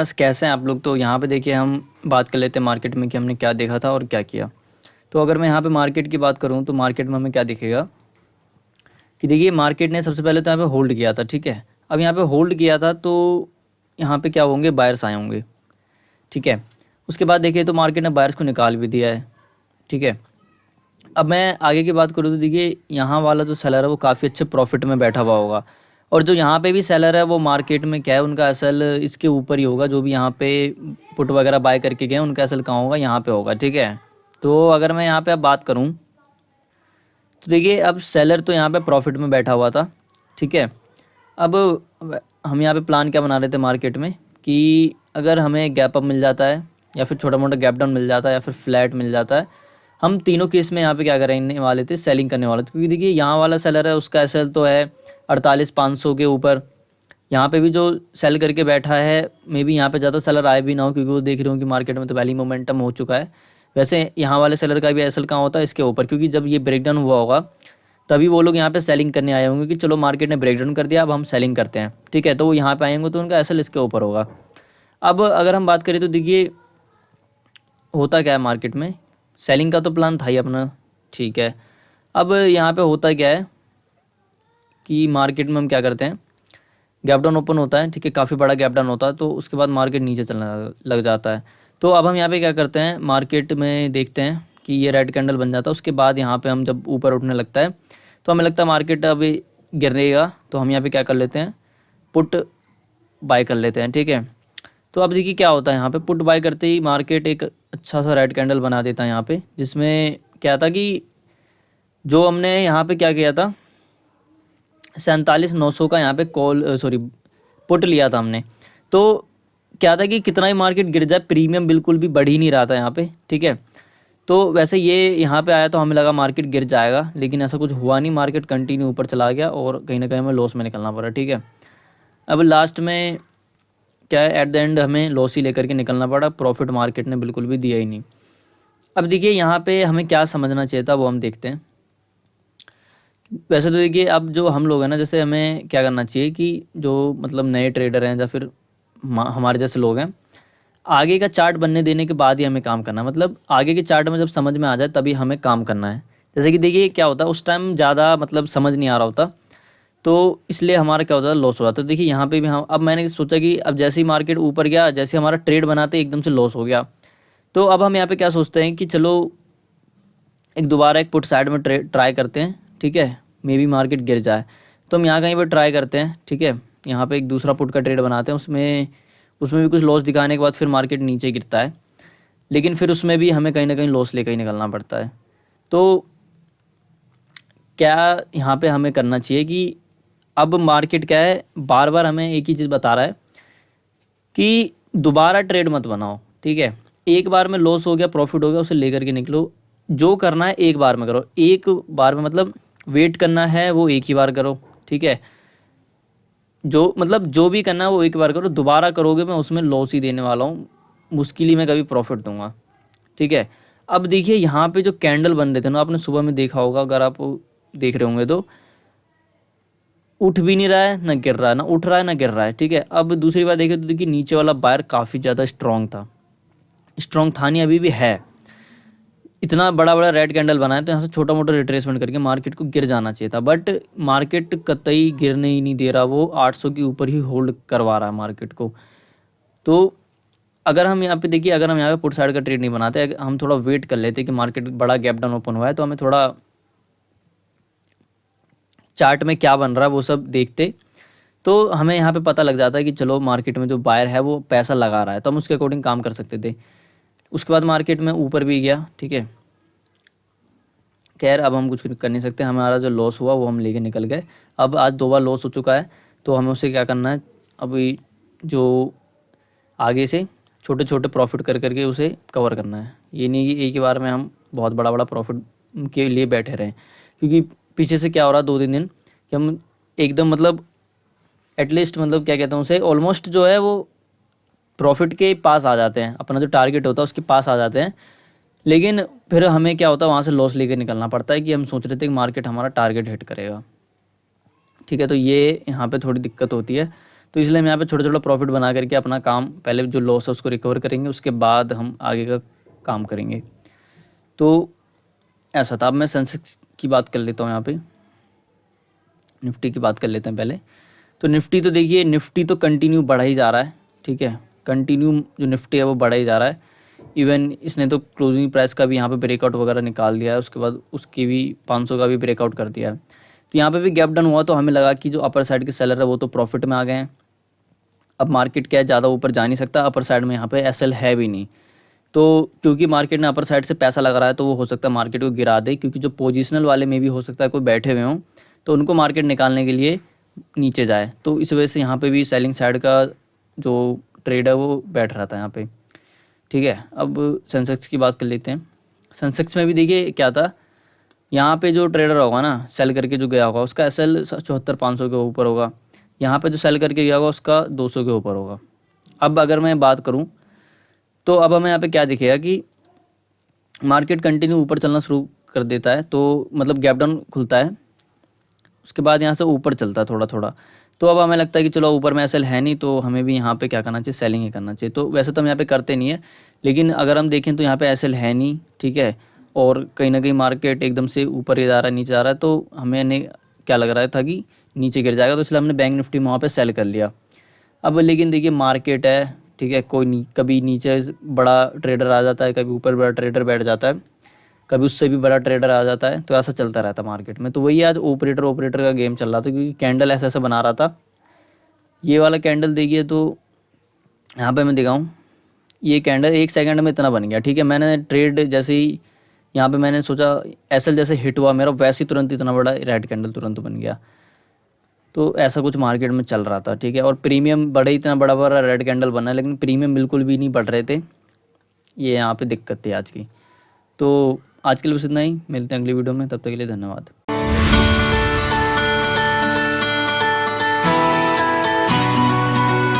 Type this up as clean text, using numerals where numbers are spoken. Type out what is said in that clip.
Friends, कैसे हैं आप लोग। तो यहाँ पे देखिए हम बात कर लेते हैं मार्केट में कि हमने क्या देखा था और क्या किया। तो अगर मैं यहाँ पे मार्केट की बात करूँ तो मार्केट में हमें क्या दिखेगा कि देखिए मार्केट ने सबसे पहले तो यहाँ पे होल्ड किया था। ठीक है, अब यहाँ पे होल्ड किया था तो यहाँ पे क्या होंगे, बायर्स आए होंगे। ठीक है, उसके बाद देखिए तो मार्केट ने बायर्स को निकाल भी दिया है। ठीक है, अब मैं आगे की बात करूँ तो देखिए यहाँ वाला जो सेलर है वो काफ़ी अच्छे प्रॉफिट में बैठा हुआ होगा, और जो यहाँ पे भी सेलर है वो मार्केट में क्या है, उनका असल इसके ऊपर ही होगा। जो भी यहाँ पे पुट वगैरह बाय करके गए उनका असल कहाँ होगा, यहाँ पे होगा। ठीक है, तो अगर मैं यहाँ पे अब बात करूँ तो देखिए अब सेलर तो यहाँ पे प्रॉफिट में बैठा हुआ था। ठीक है, अब हम यहाँ पे प्लान क्या बना रहे थे मार्केट में कि अगर हमें गैप अप मिल जाता है या फिर छोटा मोटा गैप डाउन मिल जाता है या फिर फ्लैट मिल जाता है, हम तीनों केस में यहाँ पे क्या करने वाले थे, सेलिंग करने वाले थे। क्योंकि देखिए यहाँ वाला सेलर है उसका एसएल तो है 48,500 के ऊपर। यहाँ पे भी जो सेल करके बैठा है, मे बी यहाँ पे ज़्यादा सेलर आए भी ना हो, क्योंकि वो देख रहे हो कि मार्केट में तो पहले ही मोमेंटम हो चुका है। वैसे यहाँ वाले सेलर का भी एसएल कहाँ होता है, इसके ऊपर, क्योंकि जब ये ब्रेकडाउन हुआ होगा तभी वो लोग यहाँ पे सेलिंग करने आए होंगे कि चलो मार्केट ने ब्रेकडाउन कर दिया, अब हम सेलिंग करते हैं। ठीक है, तो वो यहाँ पे आएंगे तो उनका एसएल इसके ऊपर होगा। अब अगर हम बात करें तो देखिए होता क्या है मार्केट में, सेलिंग का तो प्लान था ही अपना। ठीक है, अब यहाँ पे होता क्या है कि मार्केट में हम क्या करते हैं, गैप डाउन ओपन होता है। ठीक है, काफ़ी बड़ा गैप डाउन होता है, तो उसके बाद मार्केट नीचे चलने लग जाता है। तो अब हम यहाँ पे क्या करते हैं, मार्केट में देखते हैं कि ये रेड कैंडल बन जाता है। उसके बाद यहाँ पे हम जब ऊपर उठने लगता है तो हमें लगता है मार्केट अभी गिरेगा, तो हम यहाँ पे क्या कर लेते हैं, पुट बाय कर लेते हैं। ठीक है, तो अब देखिए क्या होता है, यहाँ पे पुट बाय करते ही मार्केट एक अच्छा सा रेड कैंडल बना देता है यहाँ पे, जिसमें क्या था कि जो हमने यहाँ पे क्या किया था, 47,900 का यहाँ पे पुट लिया था हमने। तो क्या था कि कितना ही मार्केट गिर जाए, प्रीमियम बिल्कुल भी बढ़ ही नहीं रहा था यहाँ पे। ठीक है, तो वैसे ये यहाँ पे आया तो हमें लगा मार्केट गिर जाएगा, लेकिन ऐसा कुछ हुआ नहीं, मार्केट कंटिन्यू ऊपर चला गया और कहीं ना कहीं हमें लॉस में निकलना पड़ा। ठीक है, अब लास्ट में क्या है, एट द एंड हमें लॉस ही लेकर के निकलना पड़ा, प्रॉफिट मार्केट ने बिल्कुल भी दिया ही नहीं। अब देखिए यहाँ पे हमें क्या समझना चाहिए था वो हम देखते हैं। वैसे तो देखिए अब जो हम लोग हैं ना, जैसे हमें क्या करना चाहिए कि जो मतलब नए ट्रेडर हैं या फिर हमारे जैसे लोग हैं, आगे का चार्ट बनने देने के बाद ही हमें काम करना है। मतलब आगे के चार्ट में जब समझ में आ जाए तभी हमें काम करना है। जैसे कि देखिए क्या होता है, उस टाइम ज़्यादा मतलब समझ नहीं आ रहा होता, तो इसलिए हमारा क्या होता है, लॉस हो जाता है। तो देखिए यहाँ पे भी हम, अब मैंने सोचा कि अब जैसे ही मार्केट ऊपर गया, जैसे हमारा ट्रेड बनाते एकदम से लॉस हो गया, तो अब हम यहाँ पे क्या सोचते हैं कि चलो एक दोबारा एक पुट साइड में ट्राई करते हैं। ठीक है, मे बी मार्केट गिर जाए तो हम यहाँ कहीं पर ट्राई करते हैं। ठीक है, यहाँ पे एक दूसरा पुट का ट्रेड बनाते हैं, उसमें उसमें भी कुछ लॉस दिखाने के बाद फिर मार्केट नीचे गिरता है, लेकिन फिर उसमें भी हमें कहीं ना कहीं लॉस लेकर ही निकलना पड़ता है। तो क्या यहाँ पे हमें करना चाहिए कि अब मार्केट क्या है, बार बार हमें एक ही चीज़ बता रहा है कि दोबारा ट्रेड मत बनाओ। ठीक है, एक बार में लॉस हो गया, प्रॉफिट हो गया, उसे लेकर के निकलो। जो करना है एक बार में करो, एक बार में मतलब वेट करना है वो एक ही बार करो। ठीक है, जो मतलब जो भी करना है वो एक बार करो, दोबारा करोगे मैं उसमें लॉस ही देने वाला हूँ, मुश्किल ही मैं कभी प्रॉफिट दूंगा। ठीक है, अब देखिए यहाँ पे जो कैंडल बन रहे थे ना, आपने सुबह में देखा होगा, अगर आप देख रहे होंगे तो उठ भी नहीं रहा है ना गिर रहा है, ना उठ रहा है ना गिर रहा है। ठीक है, अब दूसरी बात देखें तो देखिए नीचे वाला बायर काफ़ी ज़्यादा स्ट्रॉन्ग था नहीं, अभी भी है। इतना बड़ा बड़ा रेड कैंडल बनाया तो यहाँ से छोटा मोटा रिट्रेसमेंट करके मार्केट को गिर जाना चाहिए था, बट मार्केट कतई गिरने ही नहीं दे रहा, वो 800 के ऊपर ही होल्ड करवा रहा है मार्केट को। तो अगर हम यहाँ पे देखिए, अगर हम यहाँ पे पुट साइड का ट्रेड नहीं बनाते, हम थोड़ा वेट कर लेते कि मार्केट बड़ा गैप डाउन ओपन हुआ है, तो हमें थोड़ा चार्ट में क्या बन रहा है वो सब देखते, तो हमें यहाँ पे पता लग जाता है कि चलो मार्केट में जो बायर है वो पैसा लगा रहा है, तो हम उसके अकॉर्डिंग काम कर सकते थे। उसके बाद मार्केट में ऊपर भी गया। ठीक है, खैर अब हम कुछ कर नहीं सकते, हमारा जो लॉस हुआ वो हम लेके निकल गए। अब आज 2 बार लॉस हो चुका है, तो हमें उससे क्या करना है, अभी जो आगे से छोटे छोटे प्रॉफिट कर करके उसे कवर करना है। ये नहीं कि एक ही बार में हम बहुत बड़ा बड़ा प्रॉफिट के लिए बैठे रहें, क्योंकि पीछे से क्या हो रहा है 2-3 दिन कि हम एकदम मतलब एटलीस्ट मतलब क्या कहते हैं उसे, ऑलमोस्ट जो है वो प्रॉफिट के पास आ जाते हैं, अपना जो टारगेट होता है उसके पास आ जाते हैं, लेकिन फिर हमें क्या होता है वहाँ से लॉस लेकर निकलना पड़ता है कि हम सोच रहे थे कि मार्केट हमारा टारगेट हिट करेगा। ठीक है, तो ये यहाँ पे थोड़ी दिक्कत होती है। तो इसलिए हम यहाँ पे छोटा छोटा प्रॉफिट बना करके अपना काम, पहले जो लॉस है उसको रिकवर करेंगे, उसके बाद हम आगे का काम करेंगे। तो ऐसा था। अब मैं सेंसेक्स की बात कर लेता हूँ यहाँ पे, निफ्टी की बात कर लेते हैं पहले। तो निफ्टी तो देखिए, निफ्टी तो कंटिन्यू बढ़ा ही जा रहा है, ठीक है, कंटिन्यू जो निफ्टी है वो बढ़ा ही जा रहा है। इवन इसने तो क्लोजिंग प्राइस का भी यहाँ पे ब्रेकआउट वगैरह निकाल दिया है, उसके बाद उसकी भी 500 का भी ब्रेकआउट कर दिया है। तो यहाँ पे भी गैप डाउन हुआ, तो हमें लगा कि जो अपर साइड के सेलर है वो तो प्रॉफिट में आ गए हैं। अब मार्केट क्या है, ज़्यादा ऊपर जा नहीं सकता, अपर साइड में यहाँ पे एसएल है भी नहीं। तो क्योंकि मार्केट ने अपर साइड से पैसा लगा रहा है, तो वो हो सकता है मार्केट को गिरा दे, क्योंकि जो पोजिशनल वाले में भी हो सकता है कोई बैठे हुए हों, तो उनको मार्केट निकालने के लिए नीचे जाए। तो इस वजह से यहाँ पे भी सेलिंग साइड का जो ट्रेड है वो बैठ रहा था यहाँ पे, ठीक है। अब सेंसेक्स की बात कर लेते हैं। सेंसेक्स में भी देखिए क्या था, यहाँ पे जो ट्रेडर होगा ना, सेल करके जो गया होगा उसका एसएल 74,500 के ऊपर होगा। यहाँ पे जो सेल करके गया होगा उसका 200 के ऊपर होगा। अब अगर मैं बात करूँ तो अब हमें यहाँ पे क्या दिखेगा कि मार्केट कंटिन्यू ऊपर चलना शुरू कर देता है, तो मतलब गैप डाउन खुलता है, उसके बाद यहाँ से ऊपर चलता है थोड़ा थोड़ा। तो अब हमें लगता है कि चलो ऊपर में एसएल है नहीं, तो हमें भी यहाँ पे क्या करना चाहिए, सेलिंग ही करना चाहिए। तो वैसे तो हम यहाँ पे करते नहीं है, लेकिन अगर हम देखें तो यहाँ पे एसएल है नहीं, ठीक है, और कहीं ना कहीं मार्केट एकदम से ऊपर ही जा रहा है, नीचे जा रहा है, तो हमें क्या लग रहा था कि नीचे गिर जाएगा, तो इसलिए हमने बैंक निफ्टी में वहाँ पर सेल कर लिया। अब लेकिन देखिए मार्केट है, ठीक है, कोई नहीं, कभी नीचे बड़ा ट्रेडर आ जाता है, कभी ऊपर बड़ा ट्रेडर बैठ जाता है, कभी उससे भी बड़ा ट्रेडर आ जाता है, तो ऐसा चलता रहता है मार्केट में। तो वही आज ऑपरेटर का गेम चल रहा था, क्योंकि कैंडल ऐसा ऐसा बना रहा था। ये वाला कैंडल देखिए, तो यहाँ पे मैं दिखाऊँ, ये कैंडल 1 सेकंड में इतना बन गया, ठीक है। मैंने ट्रेड जैसे ही यहाँ पे मैंने सोचा एसएल जैसे हिट हुआ मेरा, वैसे ही तुरंत इतना बड़ा रेड कैंडल तुरंत बन गया। तो ऐसा कुछ मार्केट में चल रहा था, ठीक है। और प्रीमियम बड़े, इतना बड़ा बड़ा रेड कैंडल बना, लेकिन प्रीमियम बिल्कुल भी नहीं बढ़ रहे थे। ये यहाँ पे दिक्कत थी आज की। तो आज के लिए बस इतना ही, मिलते हैं अगली वीडियो में, तब तक के लिए धन्यवाद।